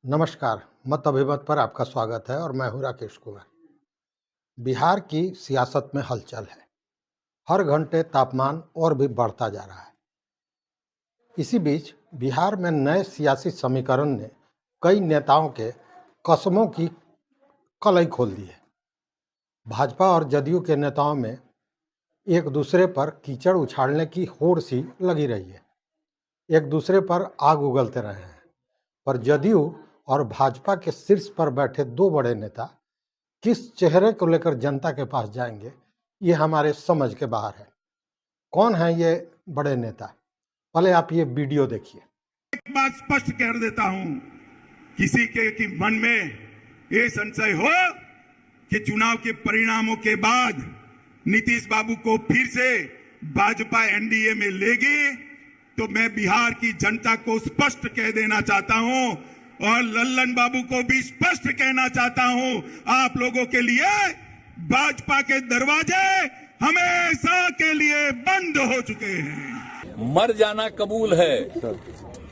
नमस्कार, मत अभिमत पर आपका स्वागत है और मैं हूं राकेश कुमार। बिहार की सियासत में हलचल है। हर घंटे तापमान और भी बढ़ता जा रहा है। इसी बीच बिहार में नए सियासी समीकरण ने कई नेताओं के कसमों की कलई खोल दी है। भाजपा और जदयू के नेताओं में एक दूसरे पर कीचड़ उछालने की होड़ सी लगी रही है। एक दूसरे पर आग उगलते रहे हैं, पर जदयू और भाजपा के शीर्ष पर बैठे दो बड़े नेता किस चेहरे को लेकर जनता के पास जाएंगे, ये हमारे समझ के बाहर है। कौन है ये बड़े नेता? पहले आप ये वीडियो देखिए। एक बात स्पष्ट कर देता हूं, किसी के कि मन में ये संशय हो कि चुनाव के परिणामों के बाद नीतीश बाबू को फिर से भाजपा एनडीए में लेगी, तो मैं बिहार की जनता को स्पष्ट कह देना चाहता हूं और लल्लन बाबू को भी स्पष्ट कहना चाहता हूं, आप लोगों के लिए भाजपा के दरवाजे हमेशा के लिए बंद हो चुके हैं। मर जाना कबूल है,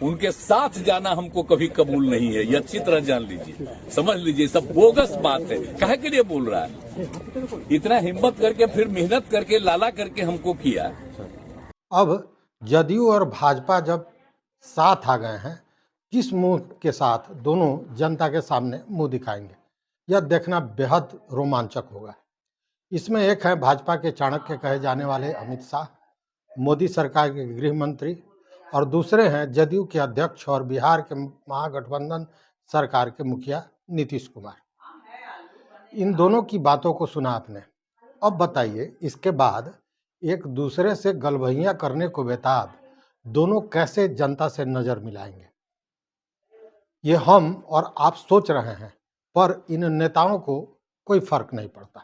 उनके साथ जाना हमको कभी कबूल नहीं है। यह अच्छी तरह जान लीजिए, समझ लीजिए, सब बोगस बात है। काहे के लिए बोल रहा है? इतना हिम्मत करके फिर मेहनत करके लाला करके हमको किया। अब जदयू और भाजपा जब साथ आ गए हैं, किस मुंह के साथ दोनों जनता के सामने मुंह दिखाएंगे, यह देखना बेहद रोमांचक होगा। इसमें एक है भाजपा के चाणक्य कहे जाने वाले अमित शाह, मोदी सरकार के गृह मंत्री, और दूसरे हैं जदयू के अध्यक्ष और बिहार के महागठबंधन सरकार के मुखिया नीतीश कुमार। इन दोनों की बातों को सुना आपने। अब बताइए, इसके बाद एक दूसरे से गलभैया करने को बेताब दोनों कैसे जनता से नजर मिलाएंगे, ये हम और आप सोच रहे हैं, पर इन नेताओं को कोई फर्क नहीं पड़ता,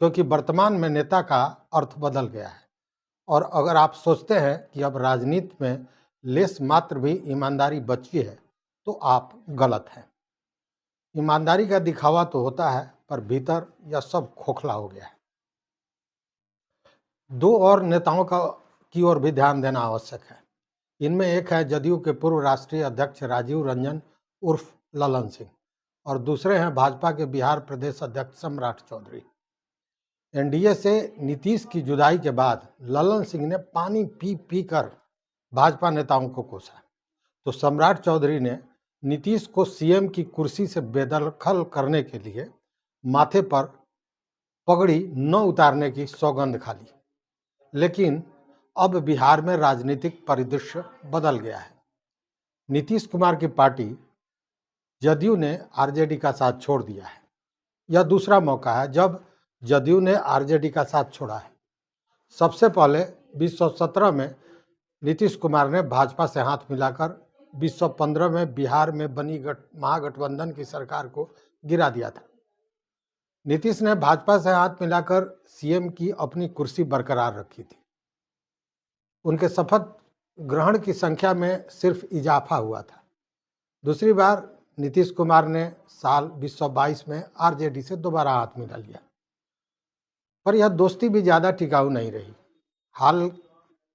क्योंकि वर्तमान में नेता का अर्थ बदल गया है। और अगर आप सोचते हैं कि अब राजनीति में लेस मात्र भी ईमानदारी बची है, तो आप गलत हैं। ईमानदारी का दिखावा तो होता है, पर भीतर यह सब खोखला हो गया है। दो और नेताओं की ओर भी ध्यान देना आवश्यक है। इनमें एक है जदयू के पूर्व राष्ट्रीय अध्यक्ष राजीव रंजन उर्फ ललन सिंह, और दूसरे हैं भाजपा के बिहार प्रदेश अध्यक्ष सम्राट चौधरी। एनडीए से नीतीश की जुदाई के बाद ललन सिंह ने पानी पी पी कर भाजपा नेताओं को कोसा, तो सम्राट चौधरी ने नीतीश को सीएम की कुर्सी से बेदखल करने के लिए माथे पर पगड़ी न उतारने की सौगंध खा ली। लेकिन अब बिहार में राजनीतिक परिदृश्य बदल गया है। नीतीश कुमार की पार्टी जदयू ने आरजेडी का साथ छोड़ दिया है। यह दूसरा मौका है जब जदयू ने आरजेडी का साथ छोड़ा है। सबसे पहले 2017 में नीतीश कुमार ने भाजपा से हाथ मिलाकर 2015 में बिहार में बनी महागठबंधन की सरकार को गिरा दिया था। नीतीश ने भाजपा से हाथ मिलाकर सीएम की अपनी कुर्सी बरकरार रखी थी। उनके शपथ ग्रहण की संख्या में सिर्फ इजाफा हुआ था। दूसरी बार नीतीश कुमार ने साल 2022 में आरजेडी से दोबारा हाथ मिला लिया, पर यह दोस्ती भी ज़्यादा टिकाऊ नहीं रही।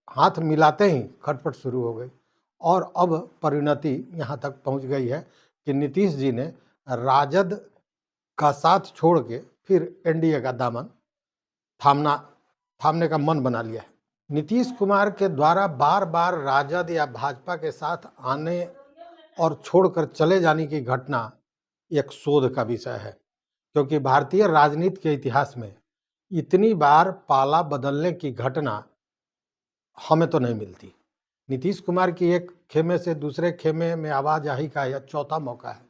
हाथ मिलाते ही खटपट शुरू हो गई, और अब परिणति यहाँ तक पहुँच गई है कि नीतीश जी ने राजद का साथ छोड़ के फिर एनडीए का दामन थामने का मन बना लिया है। नीतीश कुमार के द्वारा बार बार राजद या भाजपा के साथ आने और छोड़कर चले जाने की घटना एक शोध का विषय है, क्योंकि भारतीय राजनीति के इतिहास में इतनी बार पाला बदलने की घटना हमें तो नहीं मिलती। नीतीश कुमार की एक खेमे से दूसरे खेमे में आवाजाही का यह चौथा मौका है।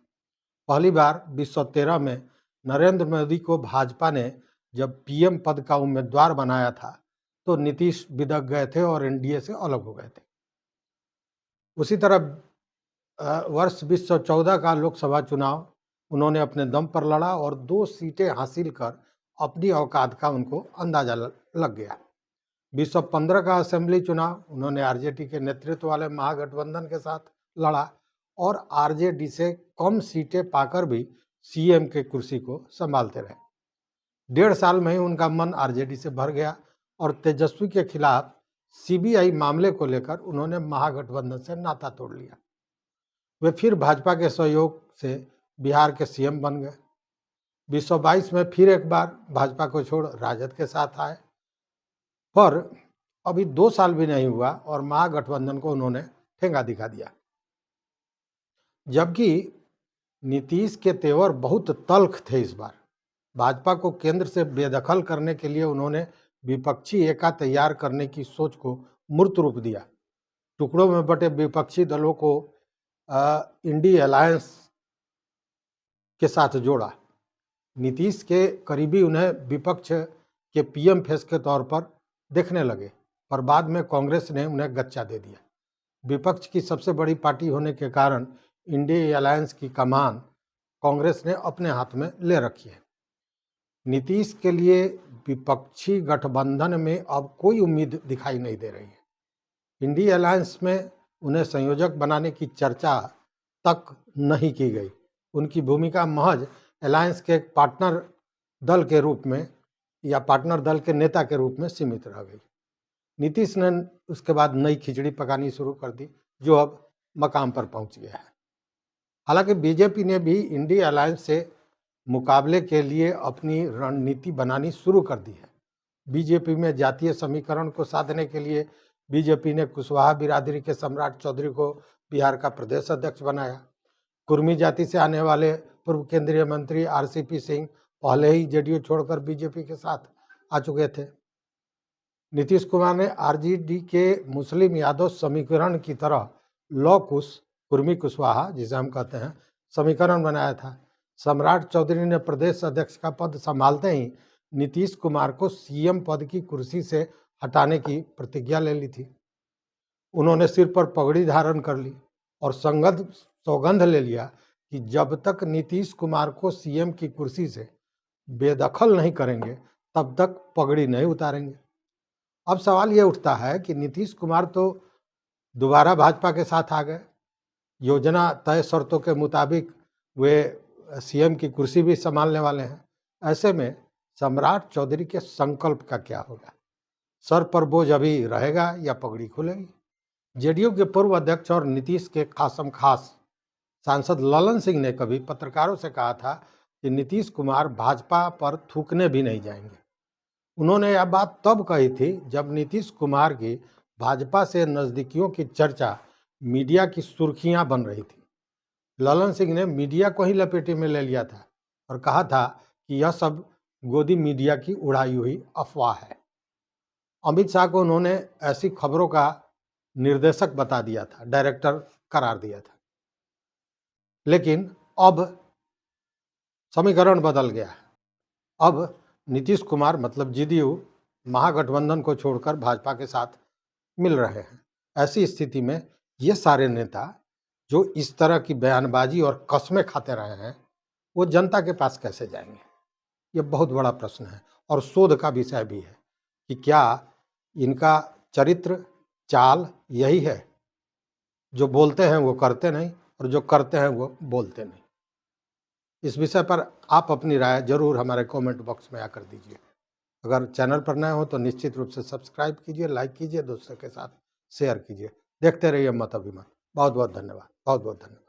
पहली बार 2013 में नरेंद्र मोदी को भाजपा ने जब पीएम पद का उम्मीदवार बनाया था, तो नीतीश बिदक गए थे और एनडीए से अलग हो गए थे। उसी तरह वर्ष 2014 का लोकसभा चुनाव उन्होंने अपने दम पर लड़ा और 2 सीटें हासिल कर अपनी औकात का उनको अंदाजा लग गया। 2015 का असेंबली चुनाव उन्होंने आरजेडी के नेतृत्व वाले महागठबंधन के साथ लड़ा और आरजेडी से कम सीटें पाकर भी सीएम के कुर्सी को संभालते रहे। 1.5 साल में ही उनका मन आरजेडी से भर गया और तेजस्वी के खिलाफ सीबीआई मामले को लेकर उन्होंने महागठबंधन से नाता तोड़ लिया। वे फिर भाजपा के सहयोग से बिहार के सीएम बन गए। 2022 में फिर एक बार भाजपा को छोड़ राजद के साथ आए, पर अभी 2 साल भी नहीं हुआ और महागठबंधन को उन्होंने ठेंगा दिखा दिया। जबकि नीतीश के तेवर बहुत तल्ख थे। इस बार भाजपा को केंद्र से बेदखल करने के लिए उन्होंने विपक्षी एका तैयार करने की सोच को मूर्त रूप दिया। टुकड़ों में बटे विपक्षी दलों को इंडी अलायंस के साथ जोड़ा। नीतीश के करीबी उन्हें विपक्ष के पीएम फेस के तौर पर देखने लगे, पर बाद में कांग्रेस ने उन्हें गच्चा दे दिया। विपक्ष की सबसे बड़ी पार्टी होने के कारण इंडी अलायंस की कमान कांग्रेस ने अपने हाथ में ले रखी है। नीतीश के लिए विपक्षी गठबंधन में अब कोई उम्मीद दिखाई नहीं दे रही है। इंडी अलायंस में उन्हें संयोजक बनाने की चर्चा तक नहीं की गई। उनकी भूमिका महज अलायंस के पार्टनर दल के रूप में या पार्टनर दल के नेता के रूप में सीमित रह गई। नीतीश ने उसके बाद नई खिचड़ी पकानी शुरू कर दी, जो अब मकाम पर पहुंच गया है। हालांकि बीजेपी ने भी इंडी अलायंस से मुकाबले के लिए अपनी रणनीति बनानी शुरू कर दी है। बीजेपी में जातीय समीकरण को साधने के लिए बीजेपी ने कुशवाहा बिरादरी के सम्राट चौधरी को बिहार का प्रदेश अध्यक्ष बनाया। कुर्मी जाति से आने वाले पूर्व केंद्रीय मंत्री आरसीपी सिंह पहले ही जेडीयू छोड़कर बीजेपी के साथ आ चुके थे। नीतीश कुमार ने आरजेडी के मुस्लिम यादव समीकरण की तरह लौ कुश कुर्मी कुशवाहा, जिसे हम कहते हैं, समीकरण बनाया था। सम्राट चौधरी ने प्रदेश अध्यक्ष का पद संभालते ही नीतीश कुमार को सीएम पद की कुर्सी से हटाने की प्रतिज्ञा ले ली थी। उन्होंने सिर पर पगड़ी धारण कर ली और सौगंध ले लिया कि जब तक नीतीश कुमार को सीएम की कुर्सी से बेदखल नहीं करेंगे तब तक पगड़ी नहीं उतारेंगे। अब सवाल ये उठता है कि नीतीश कुमार तो दोबारा भाजपा के साथ आ गए, योजना तय शर्तों के मुताबिक वे सीएम की कुर्सी भी संभालने वाले हैं। ऐसे में सम्राट चौधरी के संकल्प का क्या होगा? सर पर बोझ अभी रहेगा या पगड़ी खुलेगी? जेडीयू के पूर्व अध्यक्ष और नीतीश के खासम खास सांसद ललन सिंह ने कभी पत्रकारों से कहा था कि नीतीश कुमार भाजपा पर थूकने भी नहीं जाएंगे। उन्होंने यह बात तब कही थी जब नीतीश कुमार की भाजपा से नजदीकियों की चर्चा मीडिया की सुर्खियां बन रही थी। ललन सिंह ने मीडिया को ही लपेटे में ले लिया था और कहा था कि यह सब गोदी मीडिया की उड़ाई हुई अफवाह है। अमित शाह को उन्होंने ऐसी खबरों का निर्देशक बता दिया था, डायरेक्टर करार दिया था। लेकिन अब समीकरण बदल गया है। अब नीतीश कुमार मतलब जेडीयू महागठबंधन को छोड़कर भाजपा के साथ मिल रहे हैं। ऐसी स्थिति में ये सारे नेता जो इस तरह की बयानबाजी और कस्में खाते रहे हैं, वो जनता के पास कैसे जाएंगे? ये बहुत बड़ा प्रश्न है और शोध का विषय भी है कि क्या इनका चरित्र चाल यही है, जो बोलते हैं वो करते नहीं और जो करते हैं वो बोलते नहीं। इस विषय पर आप अपनी राय जरूर हमारे कमेंट बॉक्स में आकर दीजिए। अगर चैनल पर नए हो तो निश्चित रूप से सब्सक्राइब कीजिए, लाइक कीजिए, दोस्तों के साथ शेयर कीजिए। देखते रहिए मत अभिमान। बहुत बहुत धन्यवाद। बहुत बहुत धन्यवाद।